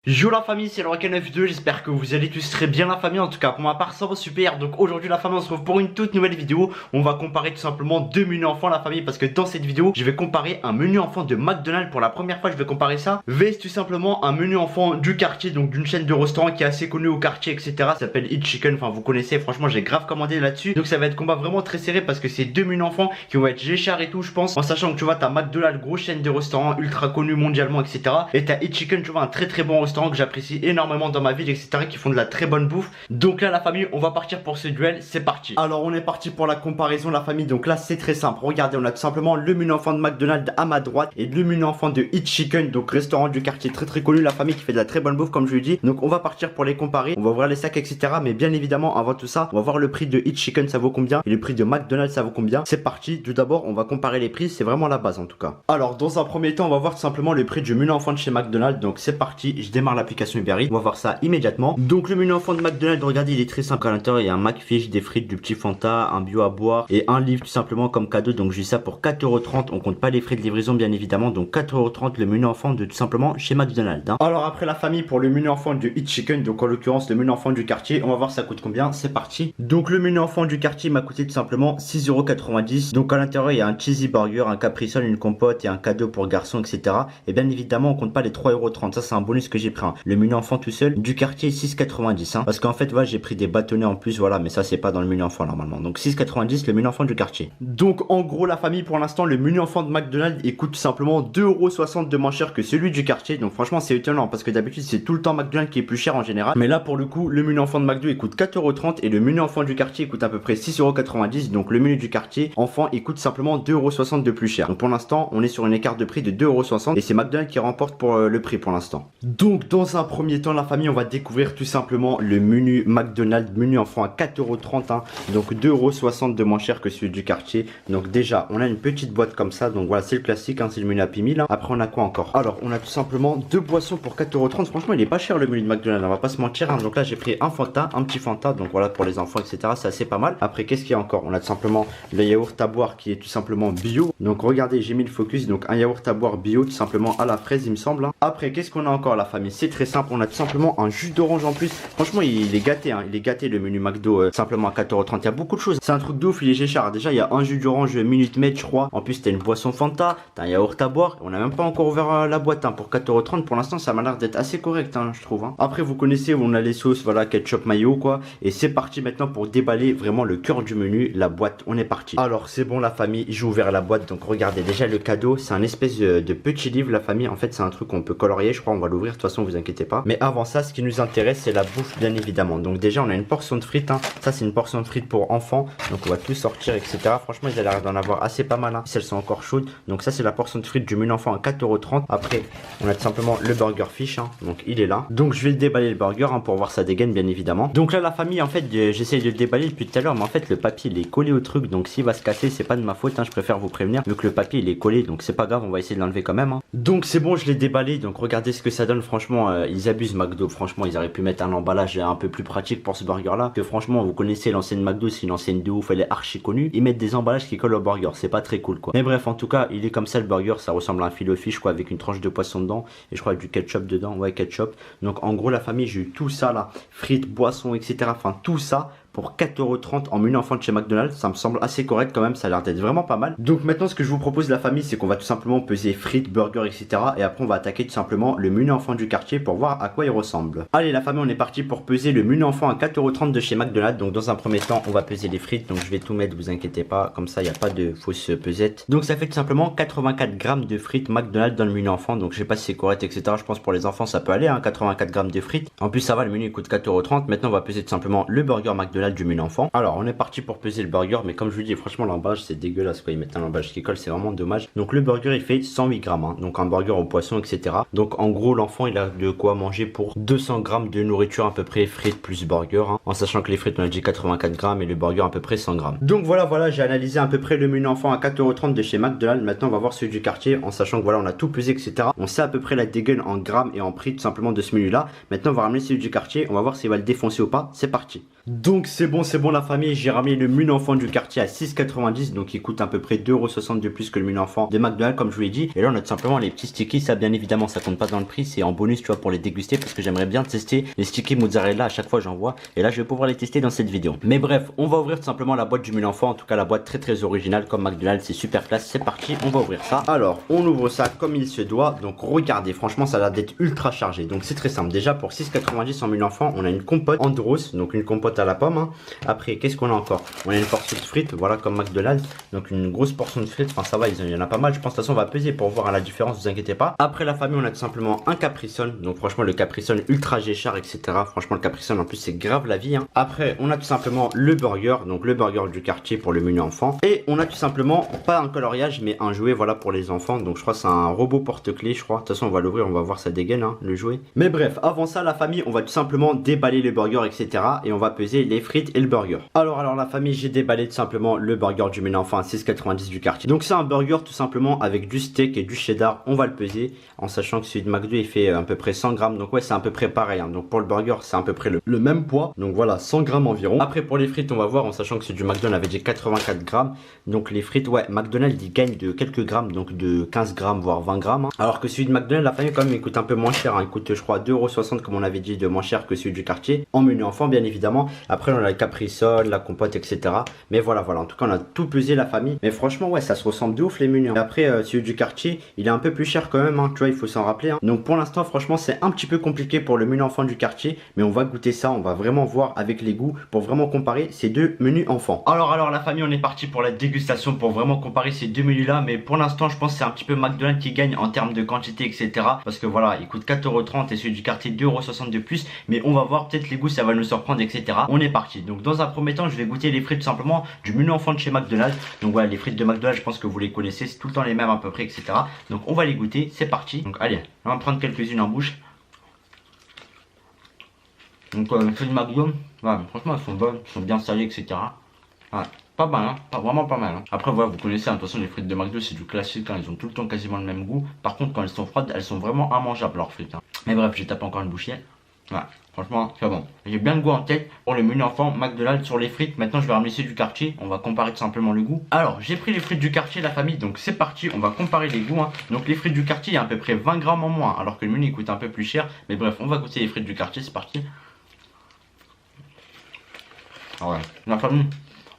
Yo la famille, c'est le Rock9-2, j'espère que vous allez tous très bien la famille, en tout cas pour ma part ça va super. Donc aujourd'hui la famille on se retrouve pour une toute nouvelle vidéo. On va comparer tout simplement deux menus enfants la famille, parce que dans cette vidéo je vais comparer un menu enfant de McDonald's. Pour la première fois je vais comparer ça vs tout simplement un menu enfant du quartier, donc d'une chaîne de restaurants qui est assez connue au quartier etc. Ça s'appelle Eat Chicken, enfin vous connaissez, franchement j'ai grave commandé là-dessus. Donc ça va être combat vraiment très serré parce que c'est deux menus enfants qui vont être G-Char et tout je pense. En sachant que tu vois t'as McDonald's, grosse chaîne de restaurants ultra connue mondialement etc. Et t'as Eat Chicken, tu vois un très très bon restaurant que j'apprécie énormément dans ma ville etc, qui font de la très bonne bouffe. Donc là la famille on va partir pour ce duel, c'est parti. Alors on est parti pour la comparaison la famille. Donc là c'est très simple, regardez, on a tout simplement le menu enfant de McDonald's à ma droite et le menu enfant de Eat Chicken, donc restaurant du quartier très très connu la famille, qui fait de la très bonne bouffe comme je lui dis. Donc on va partir pour les comparer, on va ouvrir les sacs etc, mais bien évidemment avant tout ça on va voir le prix de Eat Chicken ça vaut combien et le prix de McDonald's ça vaut combien. C'est parti, tout d'abord on va comparer les prix, c'est vraiment la base en tout cas. Alors dans un premier temps on va voir tout simplement le prix du menu enfant de chez McDonald's. Donc c'est parti, je démarre l'application Uber Eats, on va voir ça immédiatement. Donc le menu enfant de McDonald's, regardez, il est très simple. À l'intérieur il y a un McFish, des frites, du petit Fanta, un bio à boire et un livre tout simplement comme cadeau. Donc j'ai ça pour 4,30€, on compte pas les frais de livraison bien évidemment. Donc 4,30€ le menu enfant de tout simplement chez McDonald's hein. Alors après la famille, pour le menu enfant de Eat Chicken, donc en l'occurrence le menu enfant du quartier, on va voir ça coûte combien, c'est parti. Donc le menu enfant du quartier m'a coûté tout simplement 6,90€. Donc à l'intérieur il y a un cheesy burger, un capri-sun, une compote et un cadeau pour garçon etc. Et bien évidemment on compte pas les 3,30€, ça c'est un bonus que j'ai pris hein. Le menu enfant tout seul du quartier 6,90 hein. Parce qu'en fait voilà, j'ai pris des bâtonnets en plus, voilà, mais ça c'est pas dans le menu enfant normalement. Donc 6,90 le menu enfant du quartier. Donc en gros la famille, pour l'instant le menu enfant de McDonald's il coûte tout simplement 2,60€ de moins cher que celui du quartier. Donc franchement c'est étonnant parce que d'habitude c'est tout le temps McDonald's qui est plus cher en général. Mais là pour le coup le menu enfant de McDo il coûte 4,30€ et le menu enfant du quartier il coûte à peu près 6,90€. Donc le menu du quartier enfant il coûte simplement 2,60€ de plus cher. Donc pour l'instant on est sur une écart de prix de 2,60€ et c'est McDonald's qui remporte pour le prix pour l'instant. Donc dans un premier temps la famille, on va découvrir tout simplement le menu McDonald's, menu enfant à 4,30€ hein. Donc 2,60€ de moins cher que celui du quartier. Donc déjà on a une petite boîte comme ça, donc voilà c'est le classique hein, c'est le menu Happy Meal hein. Après on a quoi encore? Alors on a tout simplement deux boissons pour 4,30€. Franchement il est pas cher le menu de McDonald's, on va pas se mentir hein. Donc là j'ai pris un Fanta, un petit Fanta, donc voilà pour les enfants etc, c'est assez pas mal. Après qu'est-ce qu'il y a encore? On a tout simplement le yaourt à boire qui est tout simplement bio. Donc regardez, j'ai mis le focus, donc un yaourt à boire bio tout simplement à la fraise il me semble hein. Après qu'est-ce qu'on a encore la famille? C'est très simple, on a tout simplement un jus d'orange en plus. Franchement il est gâté hein, il est gâté le menu McDo simplement à 4,30€. Il y a beaucoup de choses, c'est un truc de ouf, il est G-Char. Déjà il y a un jus d'orange Minute Maid je crois. En plus t'as une boisson Fanta, t'as un yaourt à boire. On a même pas encore ouvert la boîte hein, pour 4,30€. Pour l'instant ça m'a l'air d'être assez correct hein, je trouve hein. Après vous connaissez, on a les sauces, voilà, ketchup, mayo quoi. Et c'est parti maintenant pour déballer vraiment le cœur du menu, la boîte. On est parti. Alors c'est bon la famille, j'ai ouvert la boîte. Donc regardez déjà le cadeau, c'est un espèce de petit livre la famille. En fait c'est un truc qu'on peut colorier je crois, on va l'ouvrir de toute façon vous inquiétez pas. Mais avant ça ce qui nous intéresse c'est la bouffe bien évidemment. Donc déjà on a une portion de frites hein. Ça c'est une portion de frites pour enfants. Donc on va tout sortir etc. Franchement ils ont l'air d'en avoir assez pas mal hein, si elles sont encore chaudes. Donc ça c'est la portion de frites du menu enfant à 4,30€. Après on a tout simplement le burger fish hein. Donc il est là. Donc je vais le déballer le burger hein, pour voir sa dégaine bien évidemment. Donc là la famille en fait j'essaie de le déballer depuis tout à l'heure, mais en fait le papier il est collé au truc. Donc s'il va se casser c'est pas de ma faute hein, je préfère vous prévenir. Vu que le papier il est collé donc c'est pas grave, on va essayer de l'enlever quand même hein. Donc c'est bon, je l'ai déballé. Donc regardez ce que ça donne. Franchement ils abusent McDo. Franchement ils auraient pu mettre un emballage un peu plus pratique pour ce burger là. Que franchement vous connaissez l'ancienne McDo, c'est une ancienne de ouf, elle est archi connue. Ils mettent des emballages qui collent au burger, c'est pas très cool quoi. Mais bref en tout cas il est comme ça le burger, ça ressemble à un filet fish quoi, avec une tranche de poisson dedans et je crois du ketchup dedans, ouais ketchup. Donc en gros la famille j'ai eu tout ça là, frites, boissons etc, enfin tout ça pour 4,30€ en menu enfant de chez McDonald's. Ça me semble assez correct quand même, ça a l'air d'être vraiment pas mal. Donc maintenant ce que je vous propose la famille, c'est qu'on va tout simplement peser frites, burgers etc. Et après on va attaquer tout simplement le menu enfant du quartier pour voir à quoi il ressemble. Allez la famille, on est parti pour peser le menu enfant à 4,30€ de chez McDonald's. Donc dans un premier temps on va peser les frites. Donc je vais tout mettre, vous inquiétez pas, comme ça il n'y a pas de fausse pesette. Donc ça fait tout simplement 84 grammes de frites McDonald's dans le menu enfant. Donc je sais pas si c'est correct etc. Je pense pour les enfants ça peut aller hein, 84 grammes de frites. En plus ça va, le menu il coûte 4,30€. Maintenant on va peser tout simplement le burger McDonald's du menu enfant. Alors on est parti pour peser le burger, mais comme je vous dis franchement l'emballage c'est dégueulasse quoi, ils mettent un emballage qui colle, c'est vraiment dommage. Donc le burger il fait 108 grammes hein. Donc un burger au poisson etc. Donc en gros l'enfant il a de quoi manger pour 200 grammes de nourriture à peu près, frites plus burger hein. En sachant que les frites on a dit 84 grammes et le burger à peu près 100 grammes. Donc voilà j'ai analysé à peu près le menu enfant à 4,30€ de chez McDonald's. Maintenant on va voir celui du quartier, en sachant que voilà on a tout pesé etc. On sait à peu près la dégaine en grammes et en prix tout simplement de ce menu là. Maintenant on va ramener celui du quartier, on va voir s'il va le défoncer ou pas. C'est parti. Donc c'est bon la famille, j'ai ramené le menu enfant du quartier à 6,90, donc il coûte à peu près 2,60 € de plus que le menu enfant de McDonald's comme je vous l'ai dit. Et là on a tout simplement les petits stickies, ça bien évidemment ça compte pas dans le prix, c'est en bonus tu vois pour les déguster parce que j'aimerais bien tester les stickies mozzarella, à chaque fois j'en vois et là je vais pouvoir les tester dans cette vidéo. Mais bref, on va ouvrir tout simplement la boîte du menu enfant, en tout cas la boîte très originale comme McDonald's, c'est super classe, c'est parti, on va ouvrir ça. Alors on ouvre ça comme il se doit, donc regardez, franchement ça a l'air d'être ultra chargé, donc c'est très simple. Déjà pour 6,90 en menu enfant, on a une compote Andros, donc une compote à la pomme hein. Après qu'est-ce qu'on a encore? On a une portion de frites, voilà comme McDonald's, donc une grosse portion de frites, enfin ça va, il y en a pas mal, je pense de toute façon on va peser pour voir la différence, vous inquiétez pas. Après la famille on a tout simplement un Capri-Sun, donc franchement le Capri-Sun ultra G-Char etc, franchement le Capri-Sun en plus c'est grave la vie hein. Après on a tout simplement le burger, donc le burger du quartier pour le menu enfant. Et on a tout simplement, pas un coloriage mais un jouet voilà pour les enfants, donc je crois c'est un robot porte-clés je crois, de toute façon on va l'ouvrir, on va voir ça dégaine hein, le jouet. Mais bref, avant ça la famille on va tout simplement déballer le burger etc et on va peser les frites et le burger. Alors la famille, j'ai déballé tout simplement le burger du menu enfant à 6,90 du quartier. Donc c'est un burger tout simplement avec du steak et du cheddar, on va le peser en sachant que celui de McDo il fait à peu près 100 grammes, donc ouais c'est à peu près pareil hein. Donc pour le burger c'est à peu près le même poids, donc voilà 100 grammes environ. Après pour les frites on va voir en sachant que celui du McDonald's avait dit 84 grammes, donc les frites ouais McDonald's il gagne de quelques grammes, donc de 15 grammes voire 20 grammes hein. Alors que celui de McDonald's la famille quand même il coûte un peu moins cher hein. Il coûte je crois 2,60 € comme on avait dit de moins cher que celui du quartier en menu enfant bien évidemment. Après on a le Capri-Sun, la compote etc. Mais voilà en tout cas on a tout pesé la famille. Mais franchement ouais ça se ressemble de ouf les menus hein. Après celui du quartier il est un peu plus cher quand même hein. Tu vois il faut s'en rappeler hein. Donc pour l'instant franchement c'est un petit peu compliqué pour le menu enfant du quartier, mais on va goûter ça, on va vraiment voir avec les goûts pour vraiment comparer ces deux menus enfants. Alors la famille on est parti pour la dégustation pour vraiment comparer ces deux menus là. Mais pour l'instant je pense que c'est un petit peu McDonald's qui gagne en termes de quantité etc, parce que voilà il coûte 4,30 € et celui du quartier 2,60 € de plus. Mais on va voir peut-être les goûts ça va nous surprendre etc. On est parti. Donc dans un premier temps je vais goûter les frites tout simplement du menu enfant de chez McDonald's. Donc voilà les frites de McDonald's je pense que vous les connaissez, c'est tout le temps les mêmes à peu près etc. Donc on va les goûter, c'est parti. Donc allez on va prendre quelques-unes en bouche. Donc les frites de McDonald's, ouais, franchement elles sont bonnes, elles sont bien salées etc. Ouais, pas mal hein, vraiment pas mal hein. Après voilà vous connaissez hein, de toute façon les frites de McDo c'est du classique hein, elles ont tout le temps quasiment le même goût. Par contre quand elles sont froides elles sont vraiment immangeables leurs frites hein. Mais bref j'ai tapé encore une bouchée. Ouais, franchement c'est bon. J'ai bien le goût en tête pour le menu enfant McDonald's sur les frites. Maintenant je vais ramener ceux du quartier, on va comparer tout simplement le goût. Alors j'ai pris les frites du quartier la famille, donc c'est parti, on va comparer les goûts hein. Donc les frites du quartier il y a à peu près 20 grammes en moins, alors que le menu il coûte un peu plus cher. Mais bref on va goûter les frites du quartier, c'est parti. Ah ouais, la famille,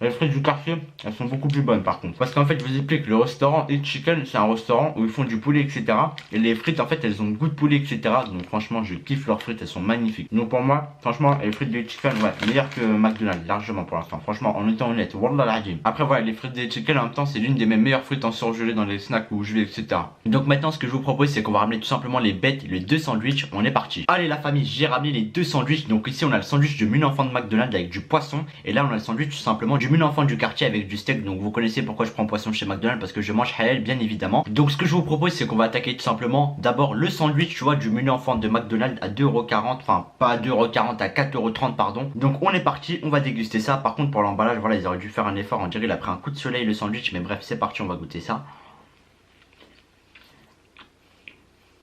les frites du quartier, elles sont beaucoup plus bonnes par contre. Parce qu'en fait, je vous explique, le restaurant Eat Chicken, c'est un restaurant où ils font du poulet, etc. Et les frites, en fait, elles ont le goût de poulet, etc. Donc franchement, je kiffe leurs frites, elles sont magnifiques. Donc pour moi, franchement, les frites de Eat Chicken, ouais, meilleures que McDonald's, largement pour l'instant. Franchement, en étant honnête, wallah l'adjim. Après, voilà, les frites de Eat Chicken, en même temps, c'est l'une des mes meilleures frites en surgelé dans les snacks où je vais, etc. Donc maintenant, ce que je vous propose, c'est qu'on va ramener tout simplement les bêtes, les deux sandwichs. On est parti. Allez, la famille, j'ai ramené les deux sandwichs. Donc ici, on a le sandwich du menu enfant de McDonald's avec du poisson. Et là, on a le sandwich tout simplement du menu enfant du quartier avec du steak. Donc vous connaissez pourquoi je prends poisson chez McDonald's, parce que je mange halal bien évidemment. Donc ce que je vous propose c'est qu'on va attaquer tout simplement d'abord le sandwich tu vois du menu enfant de McDonald's à 2,40 €, enfin pas à 2,40 €, à 4,30 € pardon. Donc on est parti, on va déguster ça. Par contre pour l'emballage voilà ils auraient dû faire un effort, on dirait il a pris un coup de soleil le sandwich, mais bref c'est parti, on va goûter ça.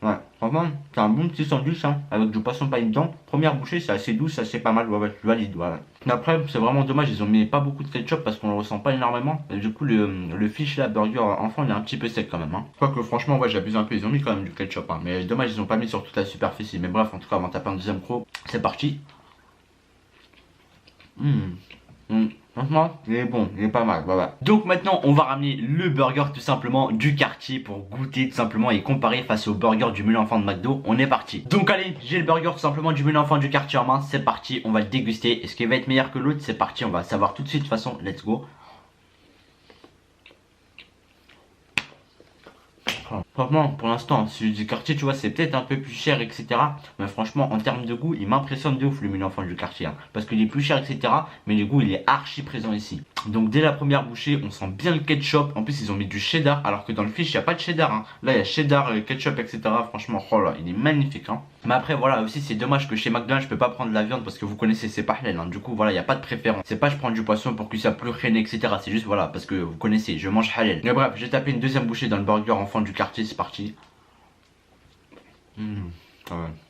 Ouais, vraiment, c'est un bon petit sandwich hein, avec du poisson paille dedans. Première bouchée, c'est assez doux, c'est assez pas mal, ouais, je valide, ouais. Mais après, c'est vraiment dommage, ils ont mis pas beaucoup de ketchup parce qu'on le ressent pas énormément. Et du coup, le fish là, burger enfant, il est un petit peu sec quand même. Hein. Je crois que franchement, ouais, j'abuse un peu, ils ont mis quand même du ketchup. Hein. Mais dommage, ils ont pas mis sur toute la superficie. Mais bref, en tout cas, on va taper un deuxième croc. C'est parti. Franchement, il est bon, il est pas mal, voilà. Donc maintenant, on va ramener le burger tout simplement du quartier pour goûter tout simplement et comparer face au burger du menu enfant de McDo. On est parti. Donc allez, j'ai le burger tout simplement du menu enfant du quartier en main. C'est parti, on va le déguster. Est-ce qu'il va être meilleur que l'autre? C'est parti, on va savoir tout de suite. De toute façon, let's go. Franchement, pour l'instant, celui du quartier, tu vois, c'est peut-être un peu plus cher, etc. Mais franchement, en termes de goût, il m'impressionne de ouf le menu enfant du quartier. Hein, parce qu'il est plus cher, etc. Mais le goût, il est archi présent ici. Donc dès la première bouchée, on sent bien le ketchup. En plus, ils ont mis du cheddar, alors que dans le fish, il n'y a pas de cheddar. Hein. Là, il y a cheddar, ketchup, etc. Franchement, oh là, il est magnifique. Hein. Mais après, voilà, aussi, c'est dommage que chez McDonald's, je peux pas prendre de la viande parce que vous connaissez, c'est pas halal. Hein. Du coup, voilà, il n'y a pas de préférence. C'est pas je prends du poisson pour que ça plus reine, etc. C'est juste, voilà, parce que vous connaissez, je mange halal. Mais bref, j'ai tapé une deuxième bouchée dans le burger enfant du quartier, c'est parti.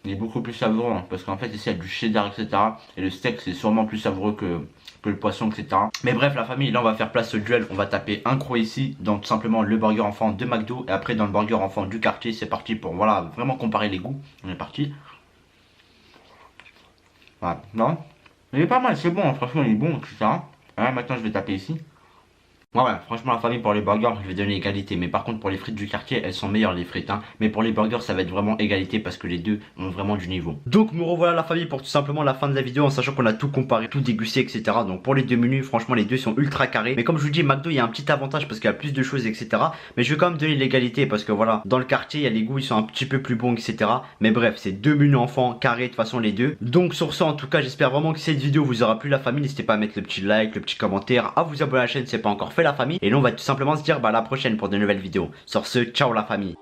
Il est beaucoup plus savoureux, hein, parce qu'en fait ici il y a du cheddar, etc. Et le steak c'est sûrement plus savoureux que le poisson, etc. Mais bref la famille, là on va faire place au duel. On va taper un croc ici dans tout simplement le burger enfant de McDo. Et après dans le burger enfant du quartier. C'est parti pour voilà vraiment comparer les goûts. On est parti. Voilà, non, il est pas mal, c'est bon, hein, franchement il est bon, etc. Voilà, maintenant je vais taper ici. Ouais, franchement la famille pour les burgers je vais donner égalité, mais par contre pour les frites du quartier elles sont meilleures les frites, hein. Mais pour les burgers ça va être vraiment égalité parce que les deux ont vraiment du niveau. Donc me revoilà la famille pour tout simplement la fin de la vidéo en sachant qu'on a tout comparé, tout dégusté, etc. Donc pour les deux menus franchement les deux sont ultra carrés. Mais comme je vous dis McDo il y a un petit avantage parce qu'il y a plus de choses, etc. Mais je vais quand même donner l'égalité parce que voilà, dans le quartier il y a les goûts, ils sont un petit peu plus bons, etc. Mais bref c'est deux menus enfants carrés de toute façon les deux. Donc sur ça en tout cas j'espère vraiment que cette vidéo vous aura plu la famille. N'hésitez pas à mettre le petit like, le petit commentaire, à vous abonner à la chaîne si c'est pas encore fait la famille. Et là on va tout simplement se dire bah à la prochaine pour de nouvelles vidéos. Sur ce, ciao la famille.